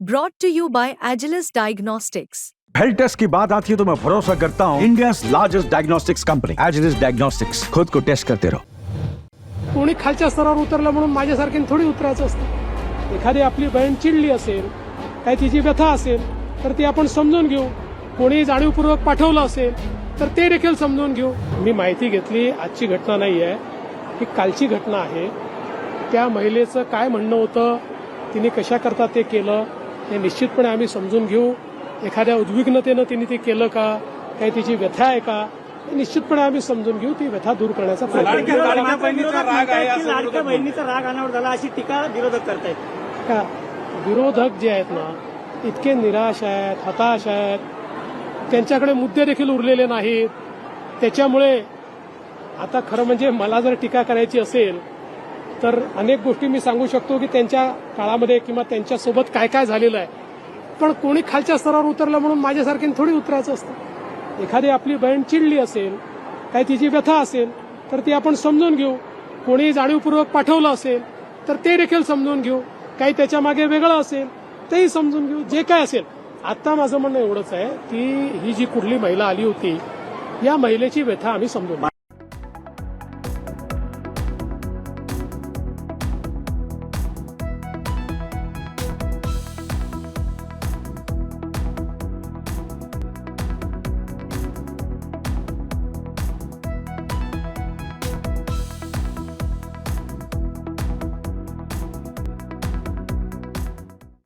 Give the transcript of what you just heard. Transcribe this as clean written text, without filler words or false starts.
Brought to you by Agilus Diagnostics. Health test की बात आती है तो मैं भरोसा करता हूँ India largest diagnostics company Agilus diagnostics. खुद को टेस्ट करते रहो। कोणी खालच्या स्तरावर उतरलं म्हणून माझ्यासारख्याने थोडी उतरायचं असतं। एखादी आपली बहीण चिडली असेल, काय तिची व्यथा असेल तर ती आपण समजून घेऊ। कोणी जाणीवपूर्वक पाठवलं असेल तर ते देखील समजून घेऊ। मी माहिती घेतली, आजची घटना नाही आहे, ही कालची घटना आहे। त्या महिलेचं काय म्हणणं होतं, तिने कशा करता ते केलं हे निश्चितपणे आम्ही समजून घेऊ। एखाद्या उद्विग्नतेनं तिने ते केलं का, काही तिची व्यथा आहे का, हे निश्चितपणे आम्ही समजून घेऊ। ती व्यथा दूर करण्याचा प्रयत्न करू। लाडक्या बहिणीचा राग अनावर झाला अशी टीका विरोधक करतायत का विरोधक जे आहेत ना, इतके निराश आहेत, हताश आहेत, त्यांच्याकडे मुद्दे देखील उरलेले नाहीत। त्याच्यामुळे आता खरं म्हणजे मला जर टीका करायची असेल तर अनेक गोष्टी मी सांगू शकतो की त्यांच्या काळामध्ये किंवा त्यांच्यासोबत काय काय झालेलं आहे, पण कोणी खालच्या स्तरावर उतरलं म्हणून माझ्यासारख्याने थोडी उतरायचं असतं। एखादी आपली बहीण चिडली असेल, काय तिची व्यथा असेल तर ती आपण समजून घेऊ। कोणी जाणीवपूर्वक पाठवलं असेल तर ते देखील समजून घेऊ। काही त्याच्या मागे वेगळं असेल तेही समजून घेऊ। जे काय असेल, आता माझं म्हणणं एवढंच आहे की ही जी कुठली महिला आली होती, या महिलेची व्यथा आम्ही समजून घेऊ।